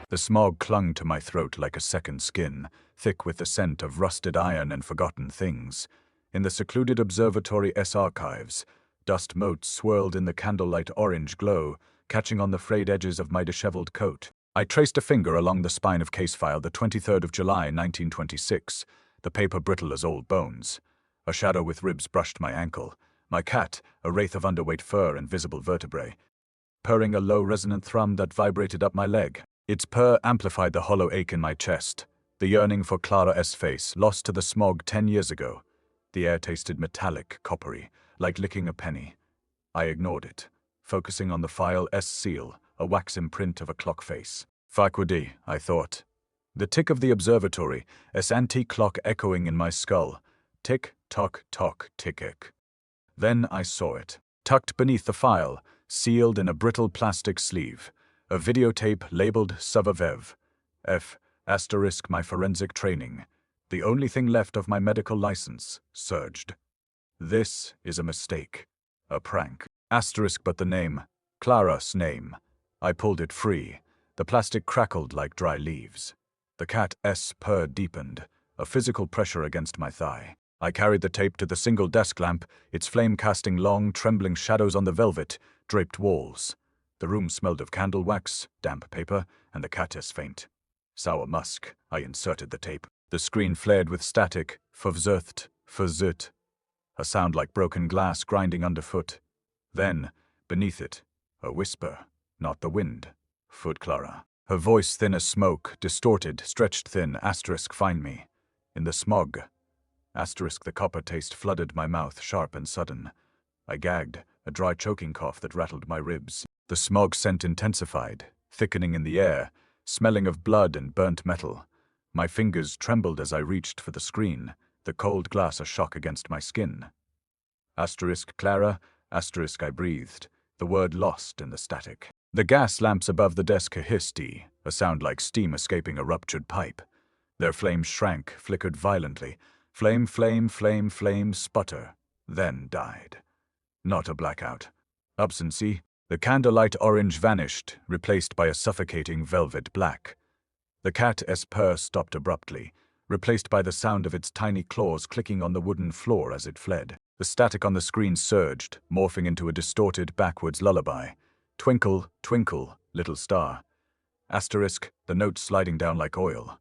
The smog clung to my throat like a second skin, thick with the scent of rusted iron and forgotten things. In the secluded observatory archives, dust motes swirled in the candlelight orange glow, catching on the frayed edges of my disheveled coat. I traced a finger along the spine of case file, the 23rd of July, 1926, the paper brittle as old bones. A shadow with ribs brushed my ankle. My cat, a wraith of underweight fur and visible vertebrae, purring a low resonant thrum that vibrated up my leg. Its purr amplified the hollow ache in my chest, the yearning for Clara's face, lost to the smog 10 years ago. The air tasted metallic, coppery, like licking a penny. I ignored it, focusing on the file's seal, a wax imprint of a clock face. Faquidi, I thought. The tick of the observatory, antique clock echoing in my skull. Tick, tock, tock, tick. Then I saw it, tucked beneath the file, sealed in a brittle plastic sleeve. A videotape labeled Savavev. F*** my forensic training. The only thing left of my medical license, surged. This is a mistake. A prank. But the name. Clara's name. I pulled it free. The plastic crackled like dry leaves. The cat's purr deepened, a physical pressure against my thigh. I carried the tape to the single desk lamp, its flame casting long, trembling shadows on the velvet, draped walls. The room smelled of candle wax, damp paper, and the cat's faint. Sour musk. I inserted the tape. The screen flared with static, fuzzt, a sound like broken glass grinding underfoot. Then, beneath it, a whisper, not the wind. Foot Clara. Her voice thin as smoke, distorted, stretched thin, find me. In the smog. The copper taste flooded my mouth, sharp and sudden. I gagged, a dry choking cough that rattled my ribs. The smog scent intensified, thickening in the air, smelling of blood and burnt metal. My fingers trembled as I reached for the screen, the cold glass a shock against my skin. Clara, I breathed, the word lost in the static. The gas lamps above the desk hissed, a sound like steam escaping a ruptured pipe. Their flames shrank, flickered violently. Flame, sputter, then died. Not a blackout. Absency. The candlelight orange vanished, replaced by a suffocating velvet black. The cat's purr stopped abruptly, replaced by the sound of its tiny claws clicking on the wooden floor as it fled. The static on the screen surged, morphing into a distorted, backwards lullaby. Twinkle, twinkle, little star. The notes sliding down like oil.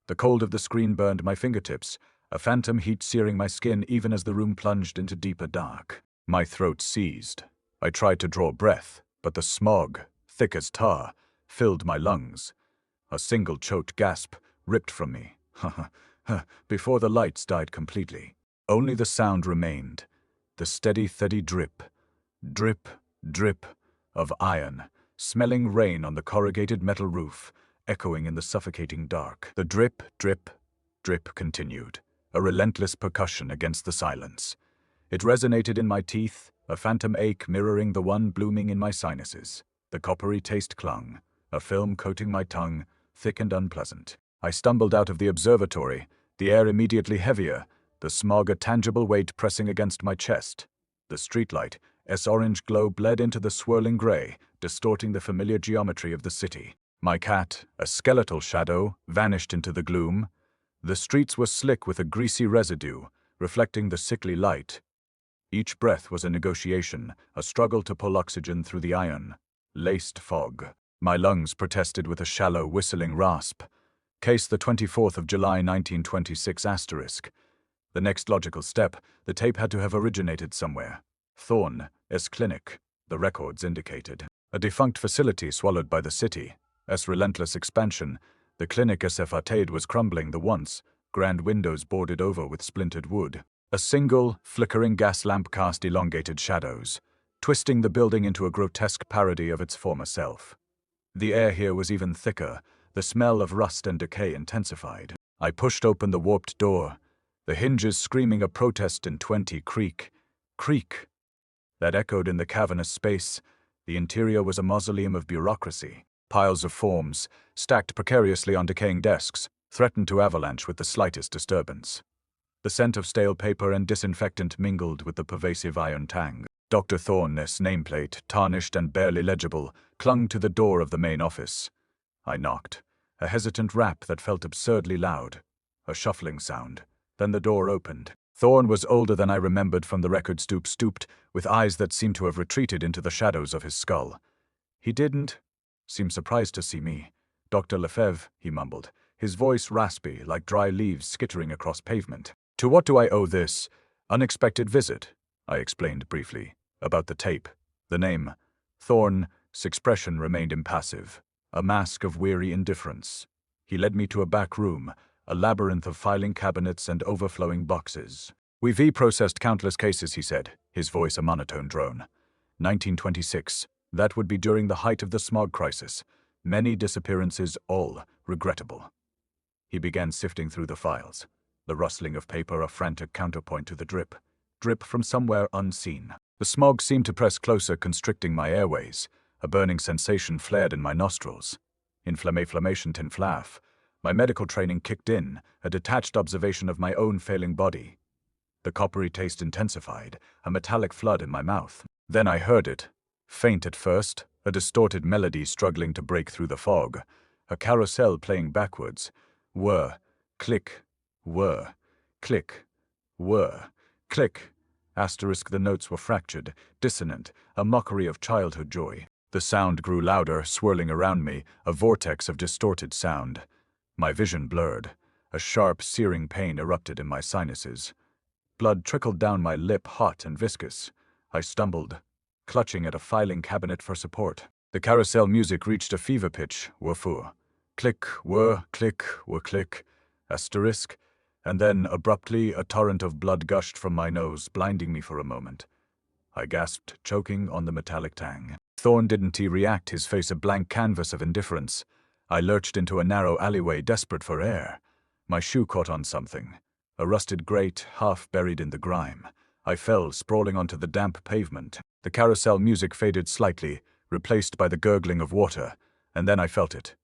The cold of the screen burned my fingertips, a phantom heat searing my skin even as the room plunged into deeper dark. My throat seized. I tried to draw breath, but the smog, thick as tar, filled my lungs. A single choked gasp ripped from me, before the lights died completely. Only the sound remained, the steady drip, drip of iron, smelling rain on the corrugated metal roof, echoing in the suffocating dark. The drip continued, a relentless percussion against the silence. It resonated in my teeth, a phantom ache mirroring the one blooming in my sinuses. The coppery taste clung, a film coating my tongue, thick and unpleasant. I stumbled out of the observatory, the air immediately heavier, the smog a tangible weight pressing against my chest. The streetlight, orange glow bled into the swirling gray, distorting the familiar geometry of the city. My cat, a skeletal shadow, vanished into the gloom. The streets were slick with a greasy residue, reflecting the sickly light. Each breath was a negotiation, a struggle to pull oxygen through the iron-laced fog. My lungs protested with a shallow, whistling rasp. Case the 24th of July, 1926 *. The next logical step, the tape had to have originated somewhere. Thorne's clinic, the records indicated. A defunct facility swallowed by the city. Relentless expansion, the clinic's facade was crumbling, the once grand windows boarded over with splintered wood. A single, flickering gas lamp cast elongated shadows, twisting the building into a grotesque parody of its former self. The air here was even thicker, the smell of rust and decay intensified. I pushed open the warped door, the hinges screaming a protest in 20 creak, that echoed in the cavernous space. The interior was a mausoleum of bureaucracy. Piles of forms, stacked precariously on decaying desks, threatened to avalanche with the slightest disturbance. The scent of stale paper and disinfectant mingled with the pervasive iron tang. Dr. Thorne's nameplate, tarnished and barely legible, clung to the door of the main office. I knocked, A hesitant rap that felt absurdly loud. A shuffling sound. Then the door opened. Thorn was older than I remembered from the record stooped, with eyes that seemed to have retreated into the shadows of his skull. He didn't seem surprised to see me. "Dr. Lefevre," he mumbled, his voice raspy, like dry leaves skittering across pavement. "To what do I owe this unexpected visit?" I explained briefly. "About the tape. The name." Thorn's expression remained impassive, a mask of weary indifference. He led me to a back room, a labyrinth of filing cabinets and overflowing boxes. "We've processed countless cases," he said, his voice a monotone drone. 1926. That would be during the height of the smog crisis. Many disappearances, all regrettable. He began sifting through the files. The rustling of paper a frantic counterpoint to the drip. Drip from somewhere unseen. The smog seemed to press closer, constricting my airways. A burning sensation flared in my nostrils. Inflammation tin flaff. My medical training kicked in, a detached observation of my own failing body. The coppery taste intensified, a metallic flood in my mouth. Then I heard it. Faint at first, a distorted melody struggling to break through the fog. A carousel playing backwards. Whir, click, whir, click, whir, click. Asterisk, the notes were fractured, dissonant, a mockery of childhood joy. The sound grew louder, swirling around me, a vortex of distorted sound. My vision blurred. A sharp, searing pain erupted in my sinuses. Blood trickled down my lip, hot and viscous. I stumbled, clutching at a filing cabinet for support. The carousel music reached a fever pitch, woof-oo. Click, whir, click, asterisk, and then, abruptly, a torrent of blood gushed from my nose, blinding me for a moment. I gasped, choking on the metallic tang. Thorn didn't react, his face a blank canvas of indifference. I lurched into a narrow alleyway, desperate for air. My shoe caught on something. A rusted grate, half buried in the grime. I fell, sprawling onto the damp pavement. The carousel music faded slightly, replaced by the gurgling of water, and then I felt it.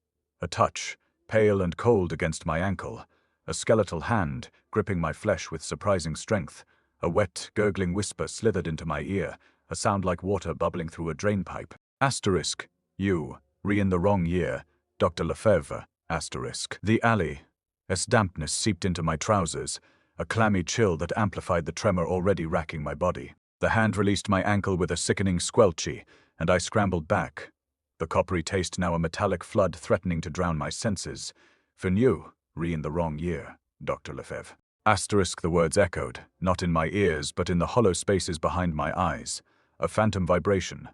A touch, pale and cold against my ankle. A skeletal hand, gripping my flesh with surprising strength. A wet, gurgling whisper slithered into my ear, a sound like water bubbling through a drainpipe. Asterisk, you, in the wrong year, Dr. Lefevre, asterisk. The alley. As dampness seeped into my trousers, a clammy chill that amplified the tremor already racking my body. The hand released my ankle with a sickening squelchy, and I scrambled back. The coppery taste now a metallic flood threatening to drown my senses. For you, in the wrong year, Dr. Lefevre. Asterisk, the words echoed, not in my ears, but in the hollow spaces behind my eyes. A phantom vibration.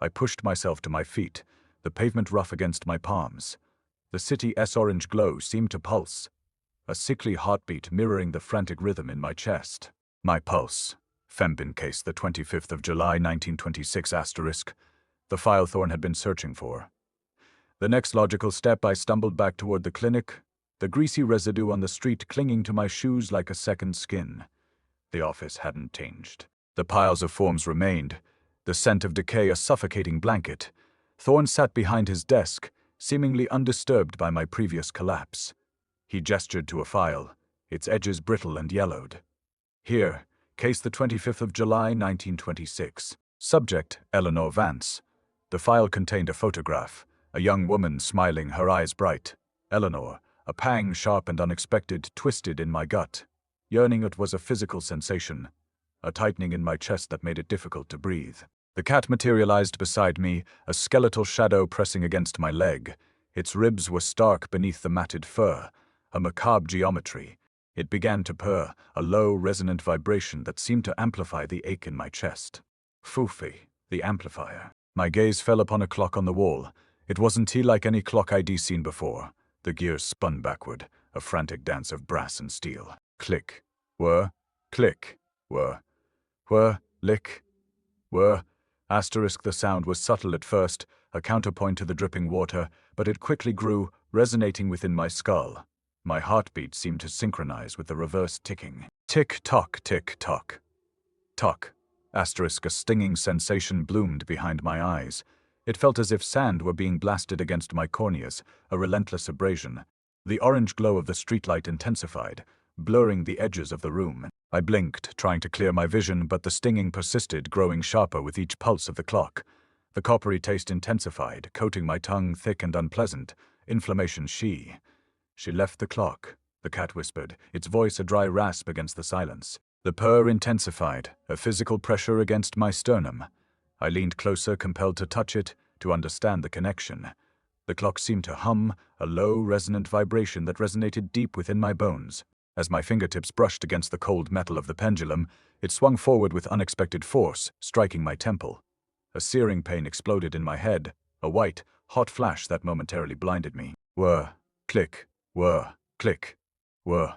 I pushed myself to my feet, the pavement rough against my palms. The city's orange glow seemed to pulse. A sickly heartbeat mirroring the frantic rhythm in my chest. My pulse. Fembin case, the 25th of July, 1926, asterisk. The file Thorn had been searching for. The next logical step, I stumbled back toward the clinic, the greasy residue on the street clinging to my shoes like a second skin. The office hadn't changed. The piles of forms remained, the scent of decay a suffocating blanket. Thorn sat behind his desk, seemingly undisturbed by my previous collapse. He gestured to a file, its edges brittle and yellowed. Here, case the 25th of July, 1926. Subject, Eleanor Vance. The file contained a photograph, a young woman smiling, her eyes bright. Eleanor, a pang sharp and unexpected, twisted in my gut. Yearning, it was a physical sensation, a tightening in my chest that made it difficult to breathe. The cat materialized beside me, a skeletal shadow pressing against my leg. Its ribs were stark beneath the matted fur, a macabre geometry. It began to purr, a low, resonant vibration that seemed to amplify the ache in my chest. Foofy, the amplifier. My gaze fell upon a clock on the wall. It wasn't like any clock I'd seen before. The gears spun backward, a frantic dance of brass and steel. Click, whir, click, whir, whir, lick, whir. Asterisk, the sound was subtle at first, a counterpoint to the dripping water, but it quickly grew, resonating within my skull. My heartbeat seemed to synchronize with the reverse ticking. Tick-tock, tick-tock. Tock. Asterisk, a stinging sensation bloomed behind my eyes. It felt as if sand were being blasted against my corneas, a relentless abrasion. The orange glow of the streetlight intensified, blurring the edges of the room. I blinked, trying to clear my vision, but the stinging persisted, growing sharper with each pulse of the clock. The coppery taste intensified, coating my tongue thick and unpleasant, Inflammation she. She left the clock, the cat whispered, its voice a dry rasp against the silence. The purr intensified, a physical pressure against my sternum. I leaned closer, compelled to touch it, to understand the connection. The clock seemed to hum, a low, resonant vibration that resonated deep within my bones. As my fingertips brushed against the cold metal of the pendulum, it swung forward with unexpected force, striking my temple. A searing pain exploded in my head, a white, hot flash that momentarily blinded me. Whir, click, whir, click, whir,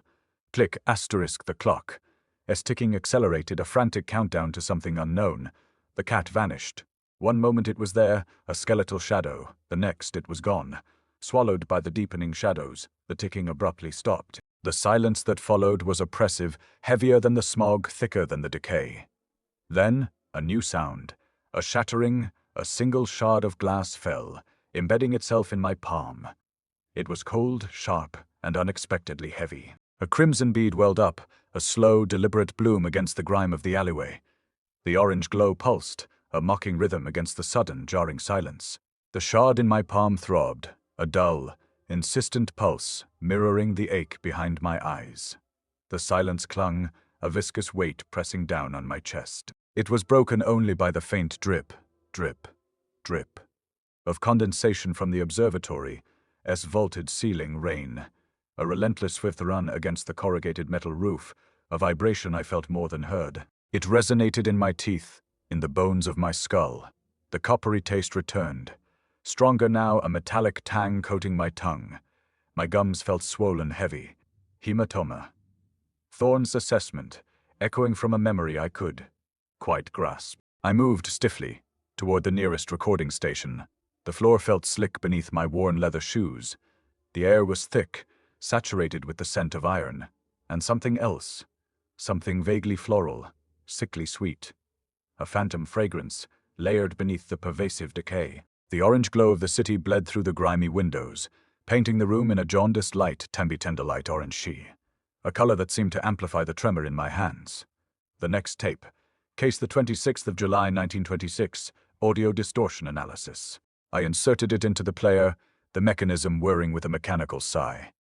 click, asterisk the clock. As ticking accelerated, a frantic countdown to something unknown. The cat vanished. One moment it was there, a skeletal shadow. The next it was gone. Swallowed by the deepening shadows, the ticking abruptly stopped. The silence that followed was oppressive, heavier than the smog, thicker than the decay. Then, a new sound. A shattering, a single shard of glass fell, embedding itself in my palm. It was cold, sharp, and unexpectedly heavy. A crimson bead welled up, a slow, deliberate bloom against the grime of the alleyway. The orange glow pulsed, a mocking rhythm against the sudden, jarring silence. The shard in my palm throbbed, a dull, insistent pulse, mirroring the ache behind my eyes. The silence clung, a viscous weight pressing down on my chest. It was broken only by the faint drip, drip, drip, of condensation from the observatory, as vaulted ceiling rain. A relentless swift run against the corrugated metal roof, a vibration I felt more than heard. It resonated in my teeth, in the bones of my skull. The coppery taste returned. Stronger now, a metallic tang coating my tongue. My gums felt swollen heavy. Hematoma. Thorne's assessment, echoing from a memory I could quite grasp. I moved stiffly toward the nearest recording station. The floor felt slick beneath my worn leather shoes. The air was thick, saturated with the scent of iron, and something else, something vaguely floral, sickly sweet. A phantom fragrance, layered beneath the pervasive decay. The orange glow of the city bled through the grimy windows, painting the room in a jaundiced light, tender light orange she, a color that seemed to amplify the tremor in my hands. The next tape, case the 26th of July 1926, audio distortion analysis. I inserted it into the player, the mechanism whirring with a mechanical sigh.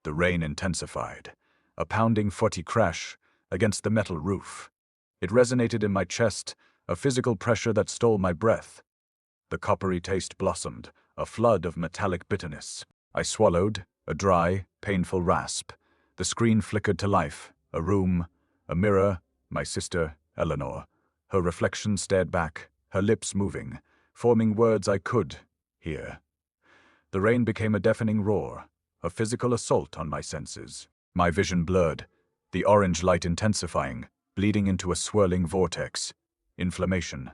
The rain intensified, a pounding 40 crash against the metal roof. It resonated in my chest, a physical pressure that stole my breath. The coppery taste blossomed, a flood of metallic bitterness. I swallowed, a dry, painful rasp. The screen flickered to life, a room, a mirror, my sister, Eleanor. Her reflection stared back, her lips moving, forming words I could hear. The rain became a deafening roar, a physical assault on my senses. My vision blurred, the orange light intensifying, bleeding into a swirling vortex. Inflammation.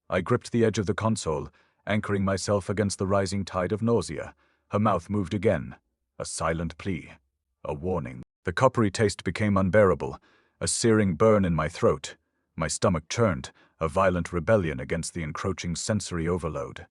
I gripped the edge of the console, anchoring myself against the rising tide of nausea. Her mouth moved again, a silent plea, a warning. The coppery taste became unbearable, a searing burn in my throat. My stomach churned, a violent rebellion against the encroaching sensory overload.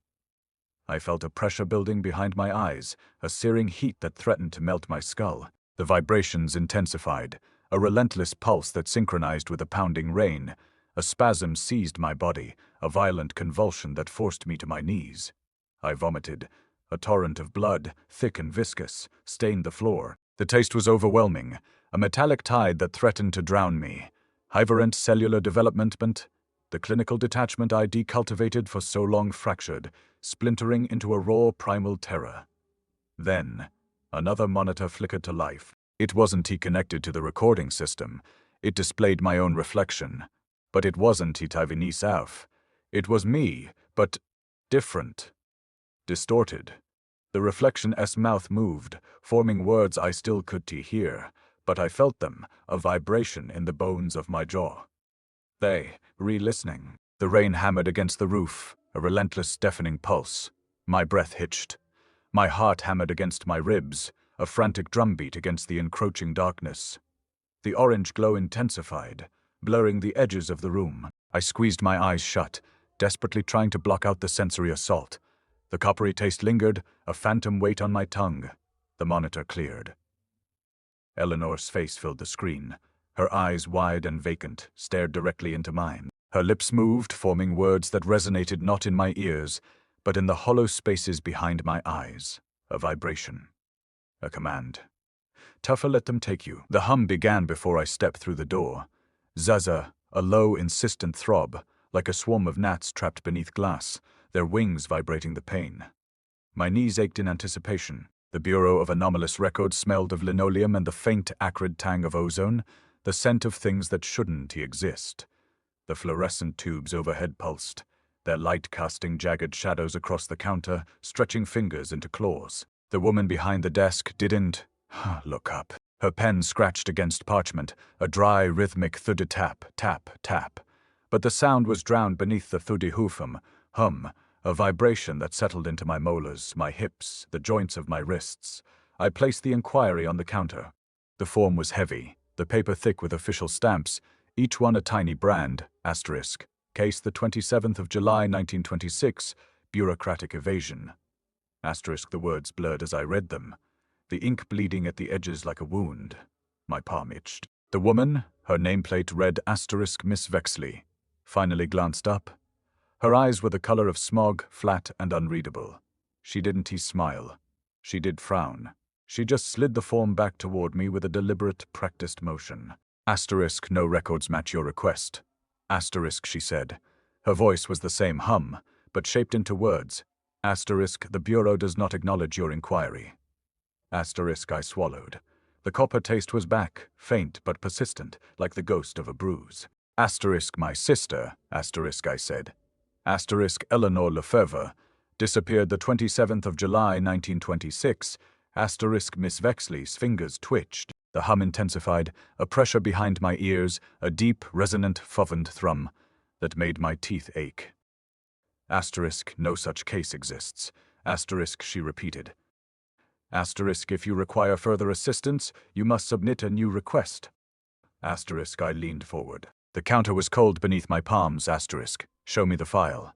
I felt a pressure building behind my eyes, a searing heat that threatened to melt my skull. The vibrations intensified, a relentless pulse that synchronized with the pounding rain. A spasm seized my body, a violent convulsion that forced me to my knees. I vomited. A torrent of blood, thick and viscous, stained the floor. The taste was overwhelming, a metallic tide that threatened to drown me. Hyvarent cellular development, the clinical detachment I decultivated for so long fractured, splintering into a raw primal terror. Then, another monitor flickered to life. It wasn't connected to the recording system. It displayed my own reflection. But it wasn't Itavinisav. It was me, but different. Distorted. The reflection's mouth moved, forming words I still could hear, but I felt them, a vibration in the bones of my jaw. They, re-listening. The rain hammered against the roof, a relentless, deafening pulse. My breath hitched. My heart hammered against my ribs, a frantic drumbeat against the encroaching darkness. The orange glow intensified, blurring the edges of the room. I squeezed my eyes shut, desperately trying to block out the sensory assault. The coppery taste lingered, a phantom weight on my tongue. The monitor cleared. Eleanor's face filled the screen. Her eyes, wide and vacant, stared directly into mine. Her lips moved, forming words that resonated not in my ears, but in the hollow spaces behind my eyes. A vibration. A command. Tougher, let them take you. The hum began before I stepped through the door. Zaza, a low, insistent throb, like a swarm of gnats trapped beneath glass, their wings vibrating the pain. My knees ached in anticipation. The Bureau of Anomalous Records smelled of linoleum and the faint, acrid tang of ozone, the scent of things that shouldn't exist. The fluorescent tubes overhead pulsed, their light casting jagged shadows across the counter, stretching fingers into claws. The woman behind the desk didn't look up. Her pen scratched against parchment, a dry, rhythmic thud tap, tap, tap. But the sound was drowned beneath the thuddy hum, a vibration that settled into my molars, my hips, the joints of my wrists. I placed the inquiry on the counter. The form was heavy, the paper thick with official stamps, each one a tiny brand, asterisk, case the 27th of July 1926, bureaucratic evasion. Asterisk, the words blurred as I read them, the ink bleeding at the edges like a wound. My palm itched. The woman, her nameplate read asterisk Miss Vexley, finally glanced up. Her eyes were the color of smog, flat and unreadable. She didn't smile. She did frown. She just slid the form back toward me with a deliberate, practiced motion. Asterisk, no records match your request. Asterisk, she said. Her voice was the same hum, but shaped into words. Asterisk, the Bureau does not acknowledge your inquiry. Asterisk, I swallowed. The copper taste was back, faint but persistent, like the ghost of a bruise. Asterisk, my sister, asterisk, I said. Asterisk, Eleanor Lefevre, disappeared the 27th of July 1926. Asterisk, Miss Vexley's fingers twitched. The hum intensified, a pressure behind my ears, a deep, resonant, fervent thrum that made my teeth ache. Asterisk, no such case exists. Asterisk, she repeated. Asterisk, if you require further assistance, you must submit a new request. Asterisk, I leaned forward. The counter was cold beneath my palms. Asterisk, show me the file.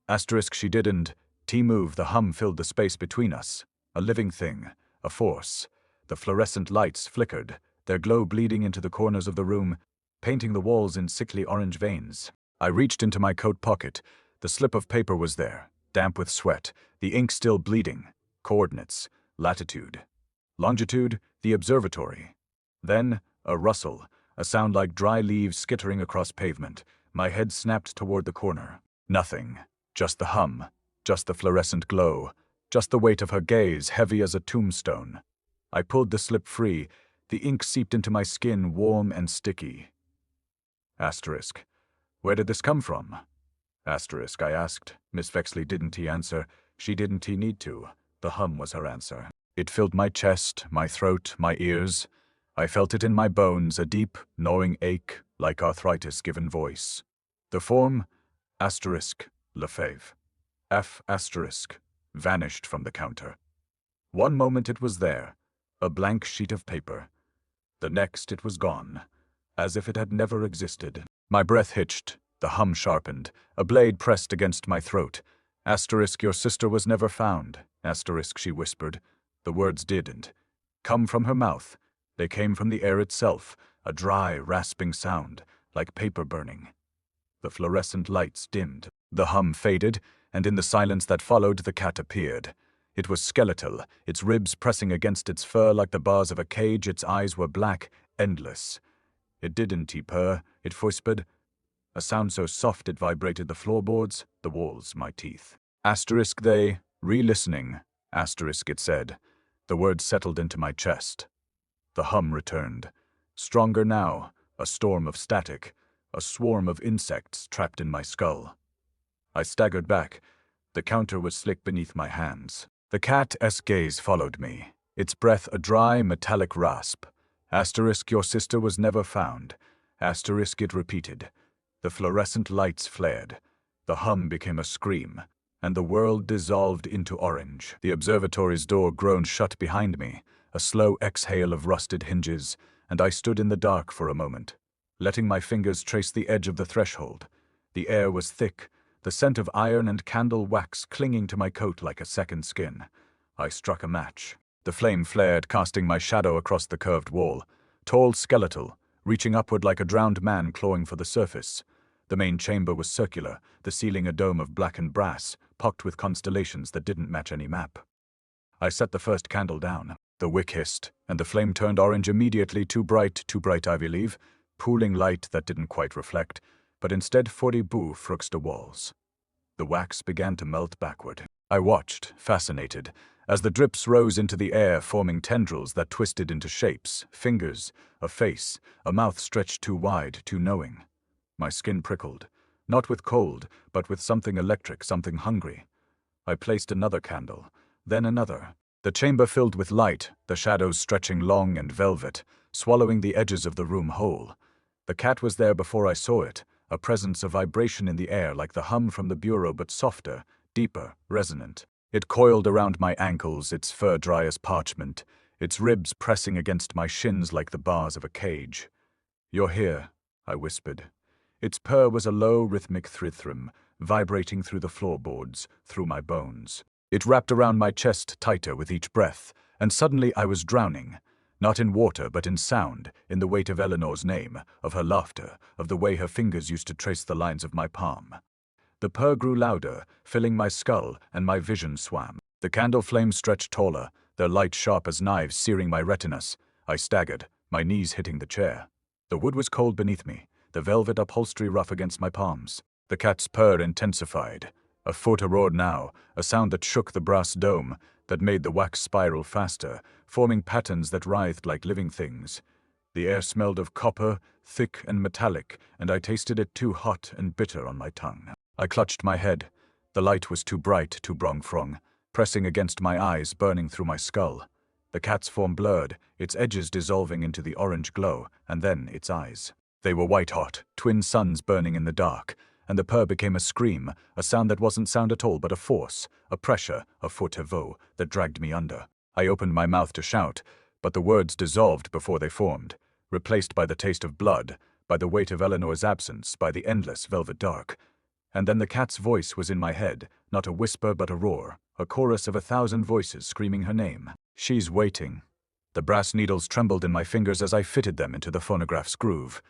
Asterisk, she didn't. Move, the hum filled the space between us. A living thing, a force. The fluorescent lights flickered, their glow bleeding into the corners of the room, painting the walls in sickly orange veins. I reached into my coat pocket. The slip of paper was there, damp with sweat, the ink still bleeding. Coordinates, latitude. Longitude, the observatory. Then, a rustle, a sound like dry leaves skittering across pavement. My head snapped toward the corner. Nothing. Just the hum. Just the fluorescent glow. Just the weight of her gaze, heavy as a tombstone. I pulled the slip free. The ink seeped into my skin, warm and sticky. Asterisk. Where did this come from? Asterisk, I asked. Miss Vexley didn't answer. She didn't need to. The hum was her answer. It filled my chest, my throat, my ears. I felt it in my bones, a deep, gnawing ache, like arthritis given voice. The form, asterisk, Lefevre. F asterisk, vanished from the counter. One moment it was there, a blank sheet of paper. The next it was gone, as if it had never existed. My breath hitched, the hum sharpened, a blade pressed against my throat. Asterisk, your sister was never found. Asterisk, she whispered. The words didn't come from her mouth. They came from the air itself, a dry, rasping sound, like paper burning. The fluorescent lights dimmed. The hum faded, and in the silence that followed, the cat appeared. It was skeletal, its ribs pressing against its fur like the bars of a cage. Its eyes were black, endless. It didn't purr, it whispered. A sound so soft it vibrated the floorboards, the walls, my teeth. Asterisk, they, re-listening. Asterisk, it said. The words settled into my chest. The hum returned. Stronger now, a storm of static, a swarm of insects trapped in my skull. I staggered back. The counter was slick beneath my hands. The cat's gaze followed me, its breath a dry, metallic rasp. Asterisk, your sister was never found. Asterisk, it repeated. The fluorescent lights flared. The hum became a scream, and the world dissolved into orange. The observatory's door groaned shut behind me, a slow exhale of rusted hinges, and I stood in the dark for a moment, letting my fingers trace the edge of the threshold. The air was thick, the scent of iron and candle wax clinging to my coat like a second skin. I struck a match. The flame flared, casting my shadow across the curved wall, tall, skeletal, reaching upward like a drowned man clawing for the surface. The main chamber was circular, the ceiling a dome of blackened brass, pocked with constellations that didn't match any map. I set the first candle down. The wick hissed, and the flame turned orange immediately, too bright, I believe, pooling light that didn't quite reflect, but instead beau fruxte walls. The wax began to melt backward. I watched, fascinated, as the drips rose into the air, forming tendrils that twisted into shapes, fingers, a face, a mouth stretched too wide, too knowing. My skin prickled, not with cold, but with something electric, something hungry. I placed another candle, then another. The chamber filled with light, the shadows stretching long and velvet, swallowing the edges of the room whole. The cat was there before I saw it, a presence of vibration in the air like the hum from the bureau, but softer, deeper, resonant. It coiled around my ankles, its fur dry as parchment, its ribs pressing against my shins like the bars of a cage. "You're here," I whispered. Its purr was a low, rhythmic thrithrum, vibrating through the floorboards, through my bones. It wrapped around my chest tighter with each breath, and suddenly I was drowning. Not in water, but in sound, in the weight of Eleanor's name, of her laughter, of the way her fingers used to trace the lines of my palm. The purr grew louder, filling my skull, and my vision swam. The candle flames stretched taller, their light sharp as knives searing my retinas. I staggered, my knees hitting the chair. The wood was cold beneath me, the velvet upholstery rough against my palms. The cat's purr intensified. A foot roared now, a sound that shook the brass dome, that made the wax spiral faster, forming patterns that writhed like living things. The air smelled of copper, thick and metallic, and I tasted it too hot and bitter on my tongue. I clutched my head. The light was too bright, too brong-frong, pressing against my eyes, burning through my skull. The cat's form blurred, its edges dissolving into the orange glow, and then its eyes. They were white-hot, twin suns burning in the dark, and the purr became a scream, a sound that wasn't sound at all but a force, a pressure, a faux that dragged me under. I opened my mouth to shout, but the words dissolved before they formed, replaced by the taste of blood, by the weight of Eleanor's absence, by the endless velvet dark. And then the cat's voice was in my head, not a whisper but a roar, a chorus of 1,000 voices screaming her name. "She's waiting." The brass needles trembled in my fingers as I fitted them into the phonograph's groove,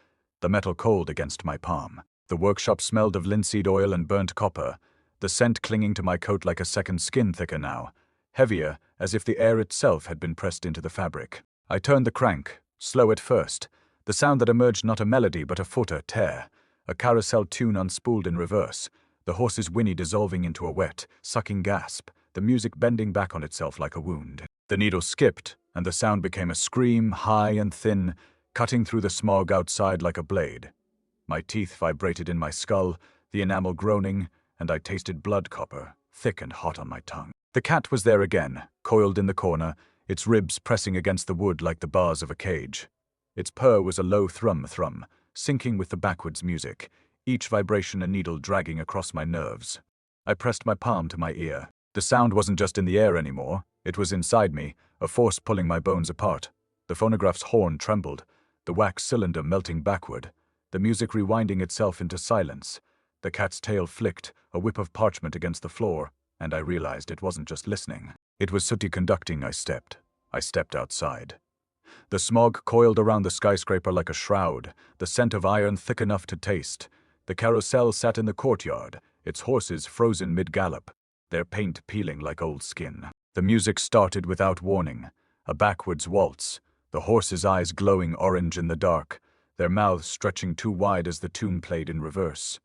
the metal cold against my palm. The workshop smelled of linseed oil and burnt copper, the scent clinging to my coat like a second skin, thicker now, heavier, as if the air itself had been pressed into the fabric. I turned the crank, slow at first, the sound that emerged not a melody but a footer tear, a carousel tune unspooled in reverse, the horse's whinny dissolving into a wet, sucking gasp, the music bending back on itself like a wound. The needle skipped, and the sound became a scream, high and thin, cutting through the smog outside like a blade. My teeth vibrated in my skull, the enamel groaning, and I tasted blood copper, thick and hot on my tongue. The cat was there again, coiled in the corner, its ribs pressing against the wood like the bars of a cage. Its purr was a low thrum, syncing with the backwards music, each vibration a needle dragging across my nerves. I pressed my palm to my ear. The sound wasn't just in the air anymore, it was inside me, a force pulling my bones apart. The phonograph's horn trembled, the wax cylinder melting backward, the music rewinding itself into silence. The cat's tail flicked, a whip of parchment against the floor, and I realized it wasn't just listening. It was sooty conducting. I stepped outside. The smog coiled around the skyscraper like a shroud, the scent of iron thick enough to taste. The carousel sat in the courtyard, its horses frozen mid-gallop, their paint peeling like old skin. The music started without warning, a backwards waltz, the horses' eyes glowing orange in the dark, their mouths stretching too wide as the tune played in reverse.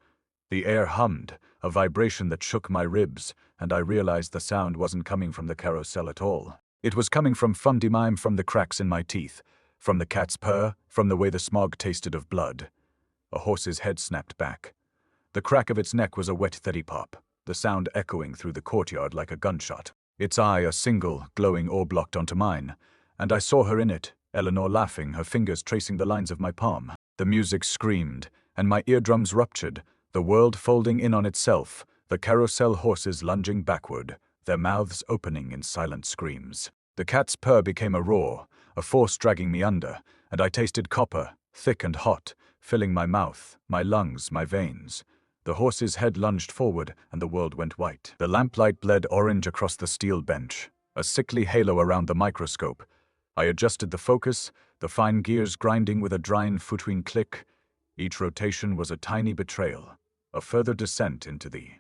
The air hummed, a vibration that shook my ribs, and I realized the sound wasn't coming from the carousel at all. It was coming from mime, from the cracks in my teeth, from the cat's purr, from the way the smog tasted of blood. A horse's head snapped back. The crack of its neck was a wet pop, the sound echoing through the courtyard like a gunshot. Its eye a single, glowing orb locked onto mine, and I saw her in it, Eleanor laughing, her fingers tracing the lines of my palm. The music screamed, and my eardrums ruptured, the world folding in on itself, the carousel horses lunging backward, their mouths opening in silent screams. The cat's purr became a roar, a force dragging me under, and I tasted copper, thick and hot, filling my mouth, my lungs, my veins. The horse's head lunged forward, and the world went white. The lamplight bled orange across the steel bench, a sickly halo around the microscope. I adjusted the focus, the fine gears grinding with a drying footween click. Each rotation was a tiny betrayal, a further descent into the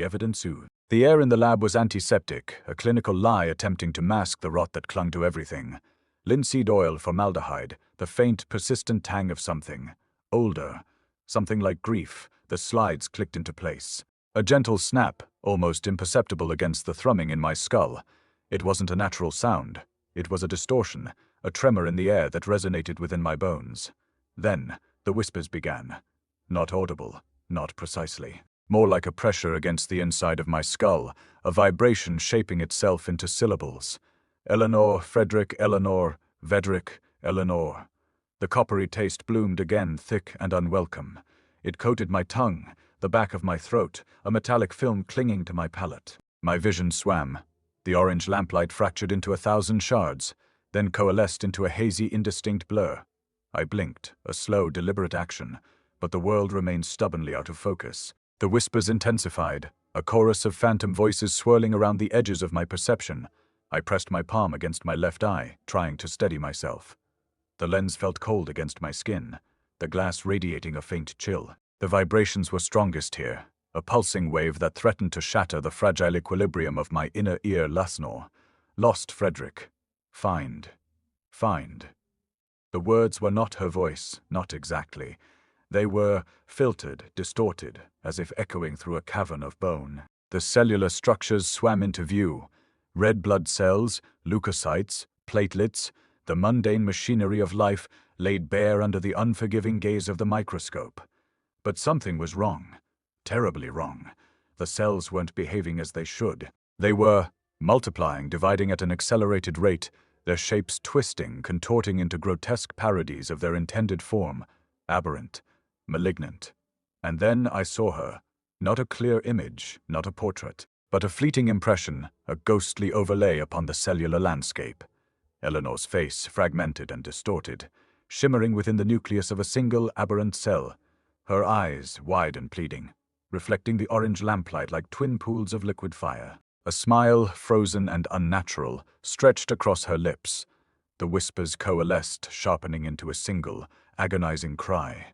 evidence ooze. The air in the lab was antiseptic, a clinical lie attempting to mask the rot that clung to everything. Linseed oil, formaldehyde, the faint, persistent tang of something. Older. Something like grief. The slides clicked into place. A gentle snap, almost imperceptible against the thrumming in my skull. It wasn't a natural sound. It was a distortion, a tremor in the air that resonated within my bones. Then, the whispers began. Not audible, not precisely. More like a pressure against the inside of my skull, a vibration shaping itself into syllables. Eleanor, Frederick, Eleanor, Frederick, Eleanor. The coppery taste bloomed again, thick and unwelcome. It coated my tongue, the back of my throat, a metallic film clinging to my palate. My vision swam. The orange lamplight fractured into 1,000 shards, then coalesced into a hazy, indistinct blur. I blinked, a slow, deliberate action, but the world remained stubbornly out of focus. The whispers intensified, a chorus of phantom voices swirling around the edges of my perception. I pressed my palm against my left eye, trying to steady myself. The lens felt cold against my skin, the glass radiating a faint chill. The vibrations were strongest here, a pulsing wave that threatened to shatter the fragile equilibrium of my inner ear. Lasnor. Lost Frederick. Find. Find. The words were not her voice, not exactly. They were filtered, distorted, as if echoing through a cavern of bone. The cellular structures swam into view. Red blood cells, leukocytes, platelets, the mundane machinery of life laid bare under the unforgiving gaze of the microscope. But something was wrong. Terribly wrong. The cells weren't behaving as they should. They were multiplying, dividing at an accelerated rate, their shapes twisting, contorting into grotesque parodies of their intended form, aberrant, malignant. And then I saw her. Not a clear image, not a portrait, but a fleeting impression, a ghostly overlay upon the cellular landscape. Eleanor's face, fragmented and distorted, shimmering within the nucleus of a single aberrant cell, her eyes wide and pleading, reflecting the orange lamplight like twin pools of liquid fire. A smile, frozen and unnatural, stretched across her lips. The whispers coalesced, sharpening into a single, agonizing cry.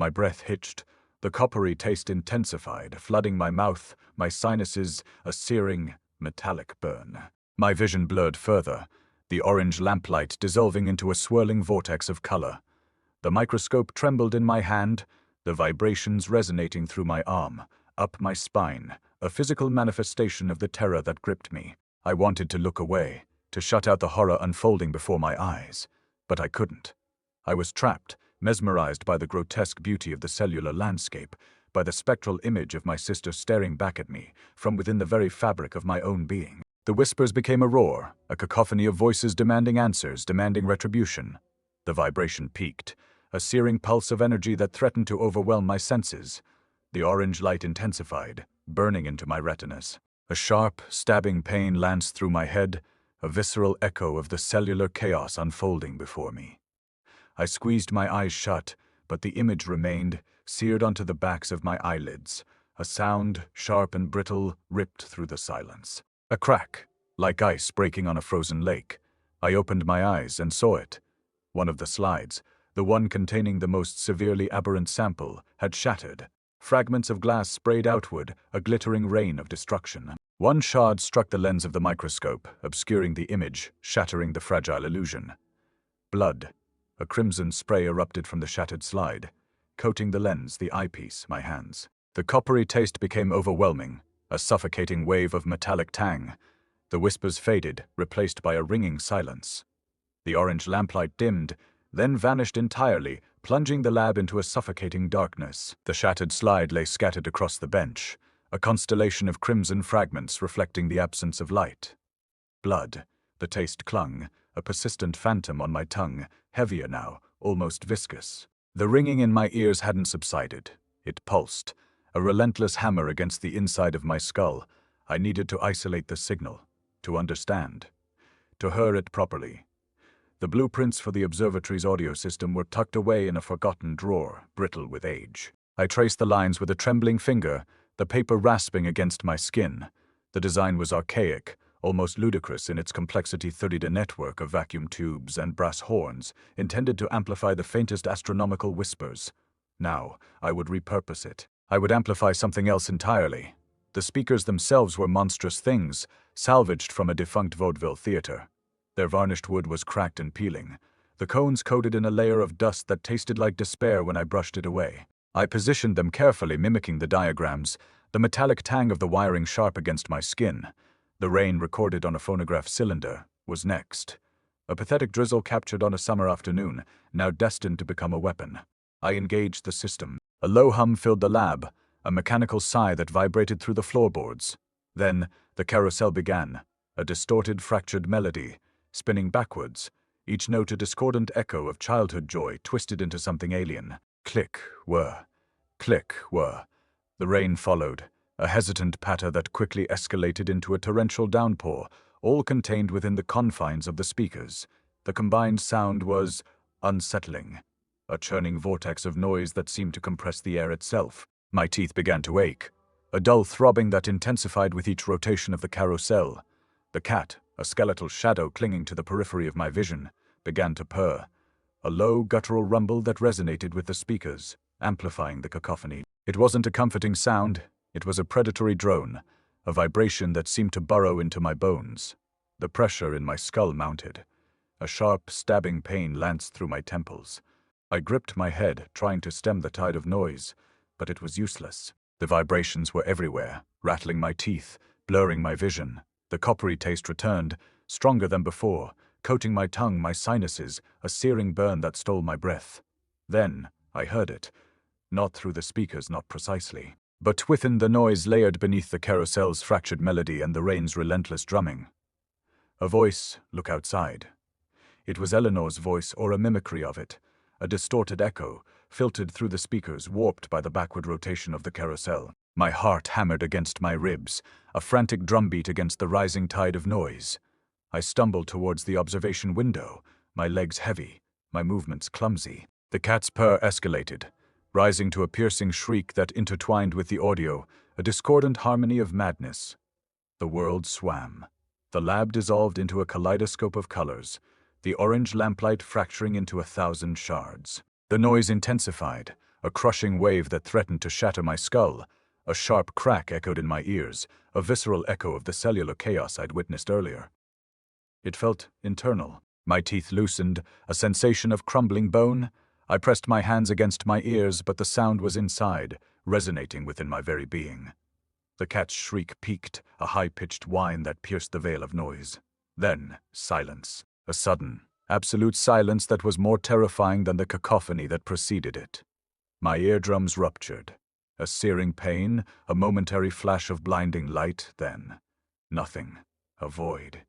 My breath hitched, the coppery taste intensified, flooding my mouth, my sinuses, a searing, metallic burn. My vision blurred further, the orange lamplight dissolving into a swirling vortex of color. The microscope trembled in my hand, the vibrations resonating through my arm, up my spine, a physical manifestation of the terror that gripped me. I wanted to look away, to shut out the horror unfolding before my eyes, but I couldn't. I was trapped, mesmerized by the grotesque beauty of the cellular landscape, by the spectral image of my sister staring back at me, from within the very fabric of my own being. The whispers became a roar, a cacophony of voices demanding answers, demanding retribution. The vibration peaked, a searing pulse of energy that threatened to overwhelm my senses. The orange light intensified, burning into my retinas. A sharp, stabbing pain lanced through my head, a visceral echo of the cellular chaos unfolding before me. I squeezed my eyes shut, but the image remained, seared onto the backs of my eyelids. A sound, sharp and brittle, ripped through the silence. A crack, like ice breaking on a frozen lake. I opened my eyes and saw it. One of the slides, the one containing the most severely aberrant sample, had shattered. Fragments of glass sprayed outward, a glittering rain of destruction. One shard struck the lens of the microscope, obscuring the image, shattering the fragile illusion. Blood. A crimson spray erupted from the shattered slide, coating the lens, the eyepiece, my hands. The coppery taste became overwhelming, a suffocating wave of metallic tang. The whispers faded, replaced by a ringing silence. The orange lamplight dimmed, then vanished entirely, plunging the lab into a suffocating darkness. The shattered slide lay scattered across the bench, a constellation of crimson fragments reflecting the absence of light. Blood. The taste clung, a persistent phantom on my tongue, heavier now, almost viscous. The ringing in my ears hadn't subsided. It pulsed, a relentless hammer against the inside of my skull. I needed to isolate the signal, to understand, to hear it properly. The blueprints for the observatory's audio system were tucked away in a forgotten drawer, brittle with age. I traced the lines with a trembling finger, the paper rasping against my skin. The design was archaic, almost ludicrous in its complexity. 3D network of vacuum tubes and brass horns, intended to amplify the faintest astronomical whispers. Now, I would repurpose it. I would amplify something else entirely. The speakers themselves were monstrous things, salvaged from a defunct vaudeville theater. Their varnished wood was cracked and peeling, the cones coated in a layer of dust that tasted like despair when I brushed it away. I positioned them carefully, mimicking the diagrams, the metallic tang of the wiring sharp against my skin. The rain recorded on a phonograph cylinder was next. A pathetic drizzle captured on a summer afternoon, now destined to become a weapon. I engaged the system. A low hum filled the lab, a mechanical sigh that vibrated through the floorboards. Then, the carousel began, a distorted, fractured melody, spinning backwards, each note a discordant echo of childhood joy twisted into something alien. Click, whir. Click, whir. The rain followed, a hesitant patter that quickly escalated into a torrential downpour, all contained within the confines of the speakers. The combined sound was unsettling, a churning vortex of noise that seemed to compress the air itself. My teeth began to ache, a dull throbbing that intensified with each rotation of the carousel. The cat, a skeletal shadow clinging to the periphery of my vision, began to purr, a low, guttural rumble that resonated with the speakers, amplifying the cacophony. It wasn't a comforting sound, it was a predatory drone, a vibration that seemed to burrow into my bones. The pressure in my skull mounted. A sharp, stabbing pain lanced through my temples. I gripped my head, trying to stem the tide of noise, but it was useless. The vibrations were everywhere, rattling my teeth, blurring my vision. The coppery taste returned, stronger than before, coating my tongue, my sinuses, a searing burn that stole my breath. Then, I heard it. Not through the speakers, not precisely, but within the noise layered beneath the carousel's fractured melody and the rain's relentless drumming. A voice, look outside. It was Eleanor's voice, or a mimicry of it, a distorted echo, filtered through the speakers, warped by the backward rotation of the carousel. My heart hammered against my ribs, a frantic drumbeat against the rising tide of noise. I stumbled towards the observation window, my legs heavy, my movements clumsy. The cat's purr escalated, rising to a piercing shriek that intertwined with the audio, a discordant harmony of madness. The world swam. The lab dissolved into a kaleidoscope of colors, the orange lamplight fracturing into 1,000 shards. The noise intensified, a crushing wave that threatened to shatter my skull. A sharp crack echoed in my ears, a visceral echo of the cellular chaos I'd witnessed earlier. It felt internal. My teeth loosened, a sensation of crumbling bone. I pressed my hands against my ears, but the sound was inside, resonating within my very being. The cat's shriek peaked, a high-pitched whine that pierced the veil of noise. Then, silence. A sudden, absolute silence that was more terrifying than the cacophony that preceded it. My eardrums ruptured. A searing pain, a momentary flash of blinding light, then nothing. A void.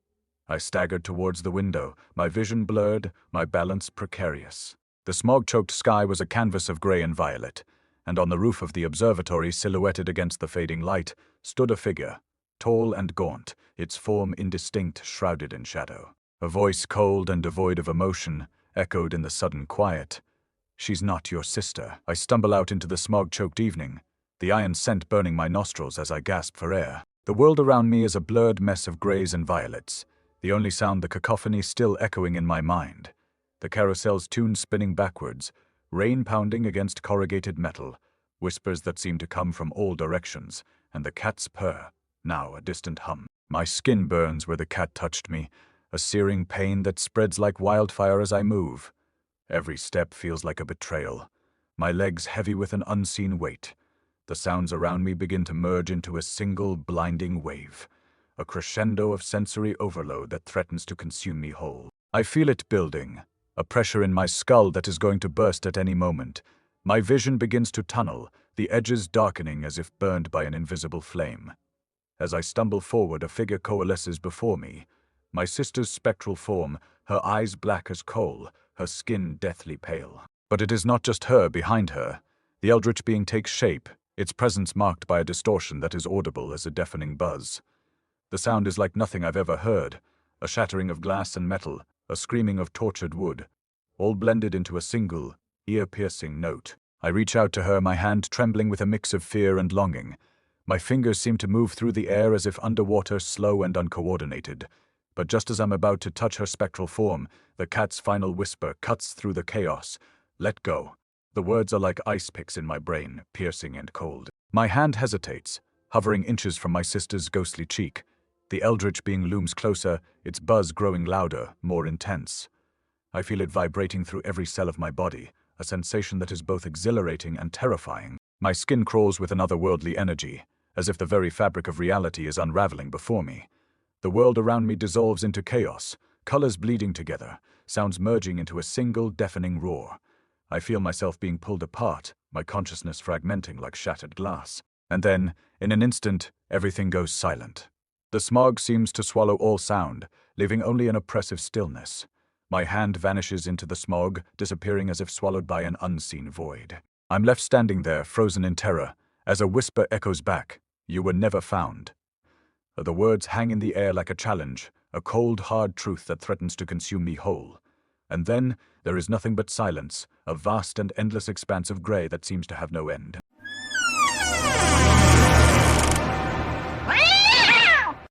I staggered towards the window, my vision blurred, my balance precarious. The smog-choked sky was a canvas of gray and violet, and on the roof of the observatory, silhouetted against the fading light, stood a figure, tall and gaunt, its form indistinct, shrouded in shadow. A voice cold and devoid of emotion echoed in the sudden quiet. "She's not your sister." I stumble out into the smog-choked evening, the iron scent burning my nostrils as I gasp for air. The world around me is a blurred mess of grays and violets, the only sound the cacophony still echoing in my mind. The carousel's tune spinning backwards, rain pounding against corrugated metal, whispers that seem to come from all directions, and the cat's purr, now a distant hum. My skin burns where the cat touched me, a searing pain that spreads like wildfire as I move. Every step feels like a betrayal, my legs heavy with an unseen weight. The sounds around me begin to merge into a single blinding wave, a crescendo of sensory overload that threatens to consume me whole. I feel it building, a pressure in my skull that is going to burst at any moment. My vision begins to tunnel, the edges darkening as if burned by an invisible flame. As I stumble forward, a figure coalesces before me. My sister's spectral form, her eyes black as coal, her skin deathly pale. But it is not just her behind her. The eldritch being takes shape, its presence marked by a distortion that is audible as a deafening buzz. The sound is like nothing I've ever heard, a shattering of glass and metal, a screaming of tortured wood, all blended into a single, ear-piercing note. I reach out to her, my hand trembling with a mix of fear and longing. My fingers seem to move through the air as if underwater, slow and uncoordinated. But just as I'm about to touch her spectral form, the cat's final whisper cuts through the chaos. "Let go." The words are like ice picks in my brain, piercing and cold. My hand hesitates, hovering inches from my sister's ghostly cheek. The eldritch being looms closer, its buzz growing louder, more intense. I feel it vibrating through every cell of my body, a sensation that is both exhilarating and terrifying. My skin crawls with an otherworldly energy, as if the very fabric of reality is unraveling before me. The world around me dissolves into chaos, colors bleeding together, sounds merging into a single deafening roar. I feel myself being pulled apart, my consciousness fragmenting like shattered glass. And then, in an instant, everything goes silent. The smog seems to swallow all sound, leaving only an oppressive stillness. My hand vanishes into the smog, disappearing as if swallowed by an unseen void. I'm left standing there, frozen in terror, as a whisper echoes back, "You were never found." The words hang in the air like a challenge, a cold, hard truth that threatens to consume me whole. And then, there is nothing but silence, a vast and endless expanse of grey that seems to have no end.